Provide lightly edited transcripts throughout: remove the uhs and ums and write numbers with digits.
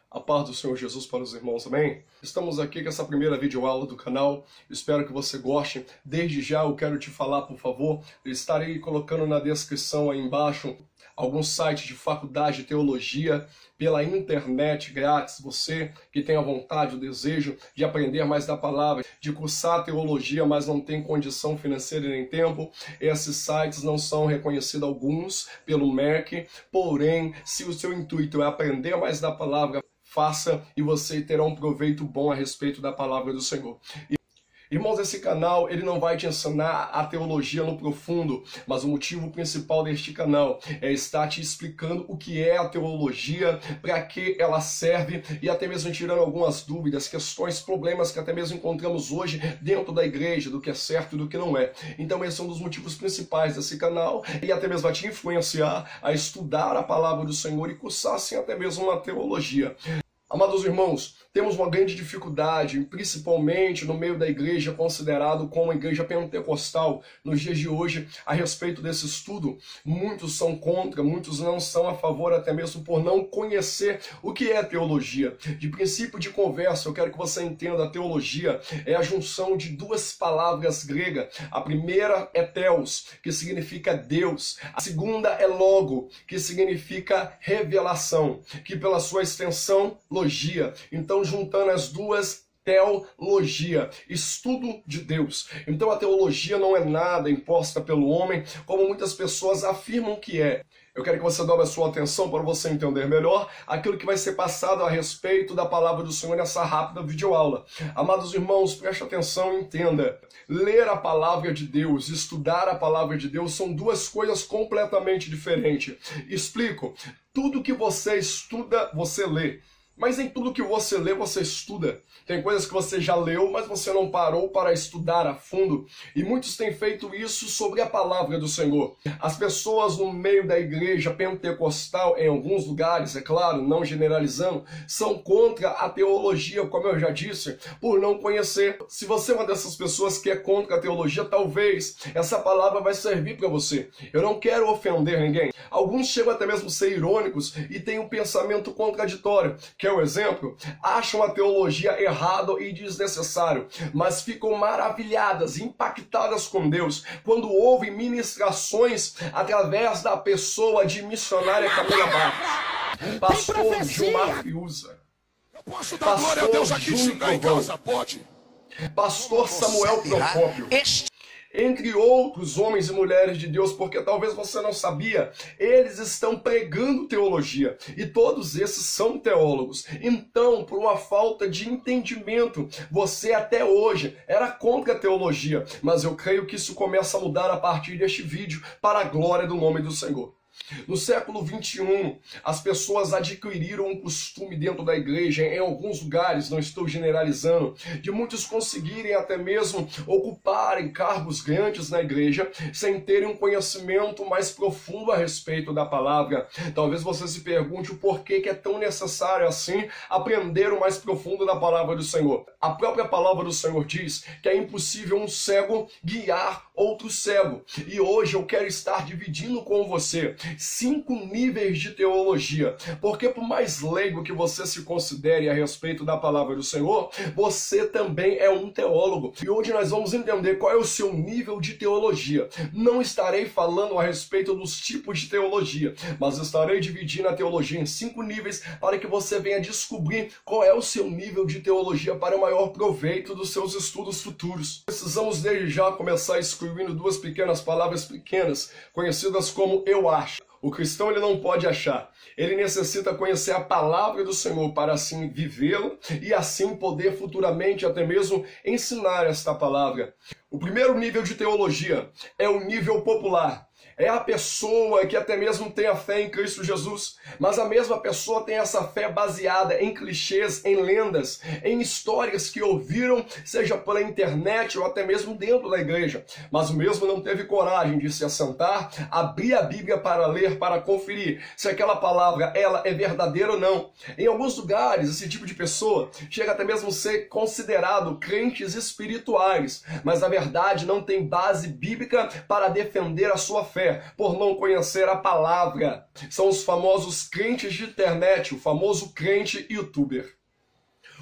A paz do Senhor Jesus para os irmãos, amém? Estamos aqui com essa primeira videoaula do canal, espero que você goste. Desde já eu quero te falar, por favor, eu estarei colocando na descrição aí embaixo alguns sites de faculdade de teologia pela internet grátis. Você que tem a vontade, o desejo de aprender mais da palavra, de cursar teologia, mas não tem condição financeira nem tempo, esses sites não são reconhecidos alguns pelo MEC, porém, se o seu intuito é aprender mais da palavra, faça e você terá um proveito bom a respeito da palavra do Senhor. Irmãos, esse canal ele não vai te ensinar a teologia no profundo, mas o motivo principal deste canal é estar te explicando o que é a teologia, para que ela serve e até mesmo tirando algumas dúvidas, questões, problemas que até mesmo encontramos hoje dentro da igreja, do que é certo e do que não é. Então esse é um dos motivos principais desse canal e até mesmo vai te influenciar a estudar a palavra do Senhor e cursar assim até mesmo uma teologia. Amados irmãos, temos uma grande dificuldade, principalmente no meio da igreja considerado como a igreja pentecostal nos dias de hoje, a respeito desse estudo. Muitos são contra, muitos não são a favor, até mesmo por não conhecer o que é teologia. De princípio de conversa, eu quero que você entenda, a teologia é a junção de duas palavras gregas. A primeira é theos, que significa Deus. A segunda é logo, que significa revelação, que pela sua extensão, logia. Então, juntando as duas, teologia, estudo de Deus. Então a teologia não é nada imposta pelo homem, como muitas pessoas afirmam que é. Eu quero que você dobre a sua atenção para você entender melhor aquilo que vai ser passado a respeito da palavra do Senhor nessa rápida videoaula. Amados irmãos, preste atenção e entenda. Ler a palavra de Deus, estudar a palavra de Deus são duas coisas completamente diferentes. Explico. Tudo que você estuda, você lê. Mas nem tudo que você lê, você estuda. Tem coisas que você já leu, mas você não parou para estudar a fundo. E muitos têm feito isso sobre a palavra do Senhor. As pessoas no meio da igreja pentecostal, em alguns lugares, é claro, não generalizando, são contra a teologia, como eu já disse, por não conhecer. Se você é uma dessas pessoas que é contra a teologia, talvez essa palavra vai servir para você. Eu não quero ofender ninguém. Alguns chegam até mesmo a ser irônicos e têm um pensamento contraditório. Quer um exemplo? Acham a teologia errada e desnecessário, mas ficam maravilhadas, impactadas com Deus, quando ouvem ministrações através da pessoa de missionária Camila Barros, pastor Gilmar Fiuza, pastor Júnior Trovão, pastor Samuel Procópio, entre outros homens e mulheres de Deus, porque talvez você não sabia, eles estão pregando teologia, e todos esses são teólogos. Então, por uma falta de entendimento, você até hoje era contra a teologia, mas eu creio que isso começa a mudar a partir deste vídeo, para a glória do nome do Senhor. No século XXI, as pessoas adquiriram um costume dentro da igreja, em alguns lugares, não estou generalizando, de muitos conseguirem até mesmo ocuparem cargos grandes na igreja, sem terem um conhecimento mais profundo a respeito da palavra. Talvez você se pergunte o porquê que é tão necessário assim aprender o mais profundo da palavra do Senhor. A própria palavra do Senhor diz que é impossível um cego guiar outro cego. E hoje eu quero estar dividindo com você 5 níveis de teologia, porque por mais leigo que você se considere a respeito da palavra do Senhor, você também é um teólogo. E hoje nós vamos entender qual é o seu nível de teologia. Não estarei falando a respeito dos tipos de teologia, mas estarei dividindo a teologia em 5 níveis para que você venha descobrir qual é o seu nível de teologia para o maior proveito dos seus estudos futuros. Precisamos desde já começar excluindo 2 pequenas palavras pequenas, conhecidas como eu acho. O cristão ele não pode achar, ele necessita conhecer a palavra do Senhor para assim vivê-la e assim poder futuramente até mesmo ensinar esta palavra. O primeiro nível de teologia é o nível popular. É a pessoa que até mesmo tem a fé em Cristo Jesus, mas a mesma pessoa tem essa fé baseada em clichês, em lendas, em histórias que ouviram, seja pela internet ou até mesmo dentro da igreja. Mas o mesmo não teve coragem de se assentar, abrir a Bíblia para ler, para conferir se aquela palavra ela é verdadeira ou não. Em alguns lugares, esse tipo de pessoa chega até mesmo a ser considerado crentes espirituais, mas na verdade não tem base bíblica para defender a sua fé. fé por não conhecer a palavra. São os famosos crentes de internet, o famoso crente youtuber.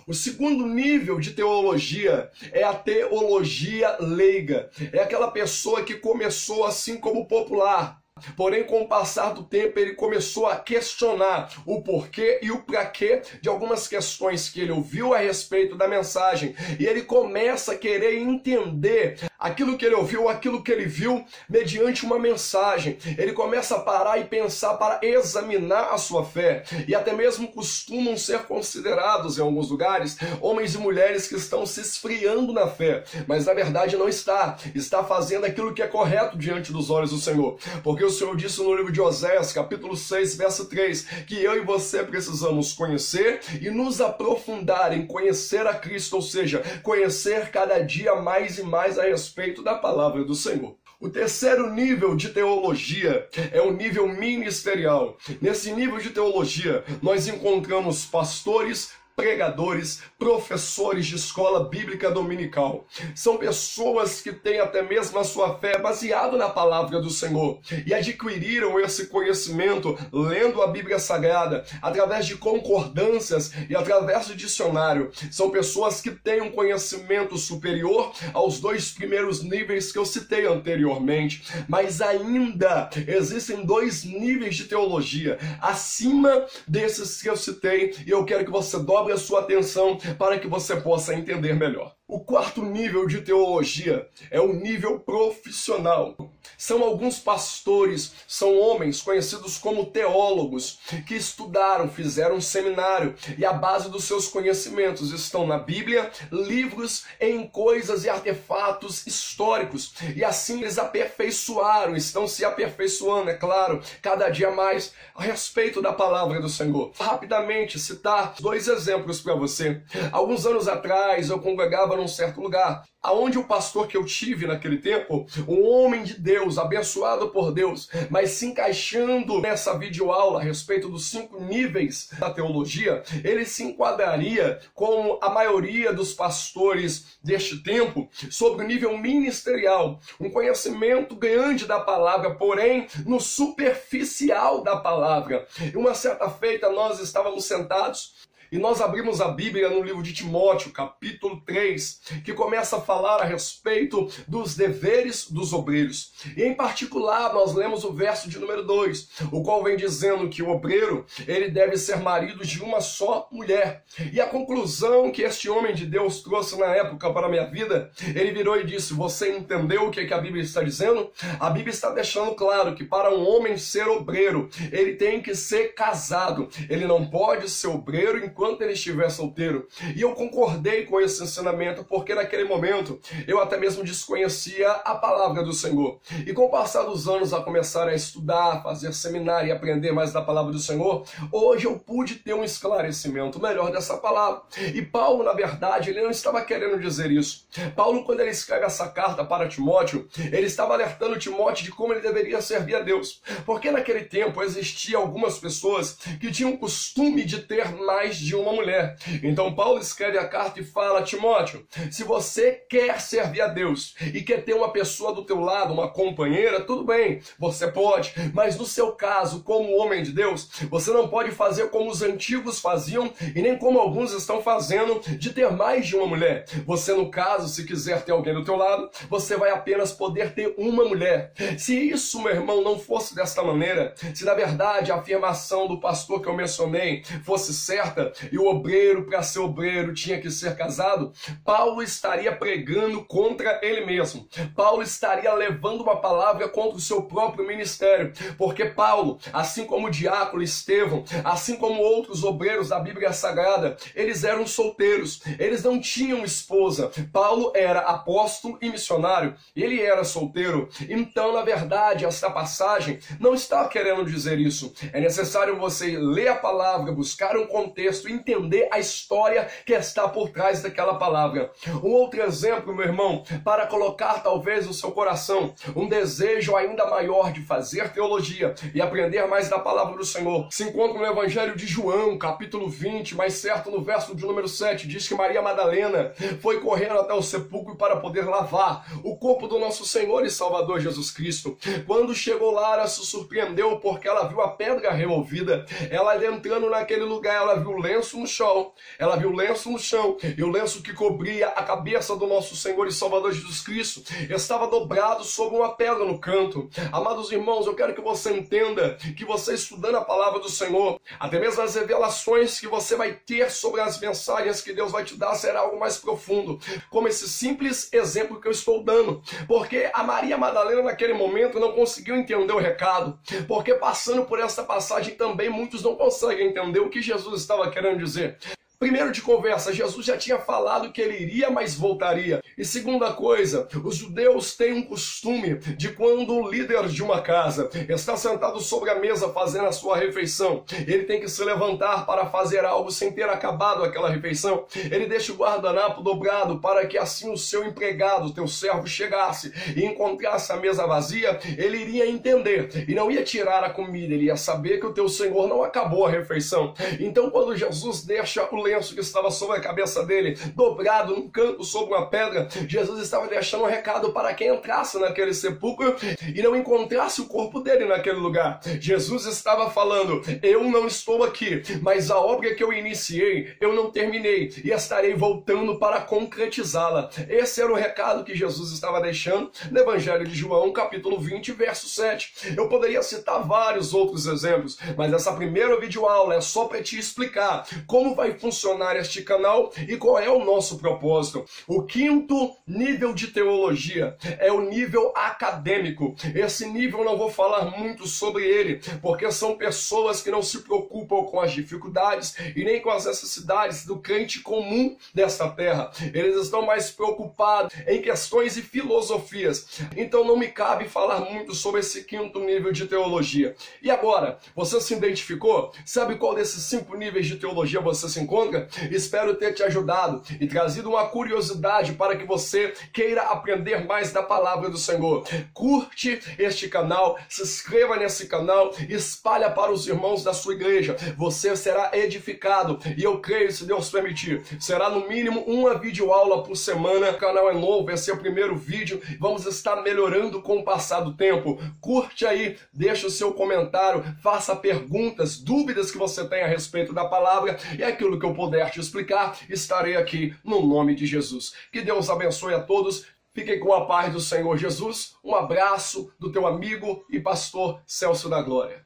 O segundo nível de teologia é a teologia leiga. É aquela pessoa que começou assim como popular. Porém, com o passar do tempo, ele começou a questionar o porquê e o pra quê de algumas questões que ele ouviu a respeito da mensagem. E ele começa a querer entender aquilo que ele ouviu, aquilo que ele viu, mediante uma mensagem. Ele começa a parar e pensar para examinar a sua fé. E até mesmo costumam ser considerados, em alguns lugares, homens e mulheres que estão se esfriando na fé. Mas, na verdade, não está. Está fazendo aquilo que é correto diante dos olhos do Senhor. Porque o Senhor disse no livro de Oséias, capítulo 6, verso 3, que eu e você precisamos conhecer e nos aprofundar em conhecer a Cristo, ou seja, conhecer cada dia mais e mais a respeito da palavra do Senhor. O terceiro nível de teologia é o nível ministerial. Nesse nível de teologia, nós encontramos pastores, pregadores, professores de escola bíblica dominical. São pessoas que têm até mesmo a sua fé baseada na palavra do Senhor e adquiriram esse conhecimento lendo a Bíblia Sagrada através de concordâncias e através do dicionário. São pessoas que têm um conhecimento superior aos dois primeiros níveis que eu citei anteriormente, mas ainda existem dois níveis de teologia acima desses que eu citei e eu quero que você dobre a sua atenção para que você possa entender melhor. O quarto nível de teologia é o nível profissional. São alguns pastores, são homens conhecidos como teólogos, que estudaram, fizeram um seminário, e a base dos seus conhecimentos estão na Bíblia, livros, em coisas e artefatos históricos. E assim eles aperfeiçoaram, estão se aperfeiçoando, é claro, cada dia mais a respeito da palavra do Senhor. Rapidamente citar dois exemplos para você. Alguns anos atrás eu congregava num certo lugar, aonde o pastor que eu tive naquele tempo, um homem de Deus, abençoado por Deus, mas se encaixando nessa videoaula a respeito dos 5 níveis da teologia, ele se enquadraria com a maioria dos pastores deste tempo sobre o nível ministerial, um conhecimento grande da palavra, porém no superficial da palavra. E uma certa feita nós estávamos sentados e nós abrimos a Bíblia no livro de Timóteo, capítulo 3, que começa a falar a respeito dos deveres dos obreiros. E em particular, nós lemos o verso de número 2, o qual vem dizendo que o obreiro, ele deve ser marido de uma só mulher. E a conclusão que este homem de Deus trouxe na época para a minha vida, ele virou e disse: você entendeu o que a Bíblia está dizendo? A Bíblia está deixando claro que para um homem ser obreiro, ele tem que ser casado. Ele não pode ser obreiro enquanto ele estiver solteiro. E eu concordei com esse ensinamento, porque naquele momento eu até mesmo desconhecia a palavra do Senhor. E com o passar dos anos, a começar a estudar, fazer seminário e aprender mais da palavra do Senhor, hoje eu pude ter um esclarecimento melhor dessa palavra. E Paulo, na verdade, ele não estava querendo dizer isso. Paulo, quando ele escreve essa carta para Timóteo, ele estava alertando Timóteo de como ele deveria servir a Deus. Porque naquele tempo existiam algumas pessoas que tinham o costume de ter mais de uma mulher. Então Paulo escreve a carta e fala: Timóteo, se você quer servir a Deus e quer ter uma pessoa do teu lado, uma companheira, tudo bem, você pode, mas no seu caso, como homem de Deus, você não pode fazer como os antigos faziam e nem como alguns estão fazendo, de ter mais de uma mulher. Você, no caso, se quiser ter alguém do teu lado, você vai apenas poder ter uma mulher. Se isso, meu irmão, não fosse desta maneira, se na verdade a afirmação do pastor que eu mencionei fosse certa, e o obreiro, para ser obreiro, tinha que ser casado, Paulo estaria pregando contra ele mesmo. Paulo estaria levando uma palavra contra o seu próprio ministério, porque Paulo, assim como o diácono Estevão, assim como outros obreiros da Bíblia Sagrada, eles eram solteiros, eles não tinham esposa. Paulo era apóstolo e missionário, ele era solteiro. Então, na verdade, essa passagem não está querendo dizer isso. É necessário você ler a palavra, buscar um contexto texto, entender a história que está por trás daquela palavra. Um outro exemplo, meu irmão, para colocar talvez no seu coração um desejo ainda maior de fazer teologia e aprender mais da palavra do Senhor, se encontra no Evangelho de João, capítulo 20, mais certo no verso de número 7, diz que Maria Madalena foi correndo até o sepulcro para poder lavar o corpo do nosso Senhor e Salvador Jesus Cristo. Quando chegou lá, ela se surpreendeu porque ela viu a pedra removida. Ela entrando naquele lugar, ela viu o lenço no chão. Ela viu o lenço no chão e o lenço que cobria a cabeça do nosso Senhor e Salvador Jesus Cristo estava dobrado sobre uma pedra no canto. Amados irmãos, eu quero que você entenda que você estudando a palavra do Senhor, até mesmo as revelações que você vai ter sobre as mensagens que Deus vai te dar será algo mais profundo, como esse simples exemplo que eu estou dando, porque a Maria Madalena naquele momento não conseguiu entender o recado, porque passando por essa passagem também muitos não conseguem entender o que Jesus estava querendo dizer. Primeiro de conversa, Jesus já tinha falado que ele iria, mas voltaria. E segunda coisa, os judeus têm um costume de quando o líder de uma casa está sentado sobre a mesa fazendo a sua refeição, ele tem que se levantar para fazer algo sem ter acabado aquela refeição. Ele deixa o guardanapo dobrado para que assim o seu empregado, o teu servo, chegasse e encontrasse a mesa vazia, ele iria entender e não ia tirar a comida, ele ia saber que o teu Senhor não acabou a refeição. Então quando Jesus deixa o lenço que estava sobre a cabeça dele, dobrado num canto sobre uma pedra, Jesus estava deixando um recado para quem entrasse naquele sepulcro e não encontrasse o corpo dele naquele lugar. Jesus estava falando, eu não estou aqui, mas a obra que eu iniciei, eu não terminei e estarei voltando para concretizá-la. Esse era o recado que Jesus estava deixando no Evangelho de João, capítulo 20, verso 7. Eu poderia citar vários outros exemplos, mas essa primeira videoaula é só para te explicar como vai funcionar este canal e qual é o nosso propósito. O quinto nível de teologia é o nível acadêmico. Esse nível eu não vou falar muito sobre ele, porque são pessoas que não se preocupam com as dificuldades e nem com as necessidades do crente comum desta terra. Eles estão mais preocupados em questões e filosofias. Então não me cabe falar muito sobre esse quinto nível de teologia. E agora, você se identificou? Sabe qual desses 5 níveis de teologia você se encontra? Espero ter te ajudado e trazido uma curiosidade para que você queira aprender mais da palavra do Senhor. Curte este canal, se inscreva nesse canal, espalha para os irmãos da sua igreja. Você será edificado e eu creio, se Deus permitir, será no mínimo uma videoaula por semana. O canal é novo, esse é o primeiro vídeo. Vamos estar melhorando com o passar do tempo. Curte aí, deixa o seu comentário, faça perguntas, dúvidas que você tem a respeito da palavra e aquilo que eu puder te explicar, estarei aqui no nome de Jesus. Que Deus abençoe a todos. Fiquem com a paz do Senhor Jesus. Um abraço do teu amigo e pastor Celso da Glória.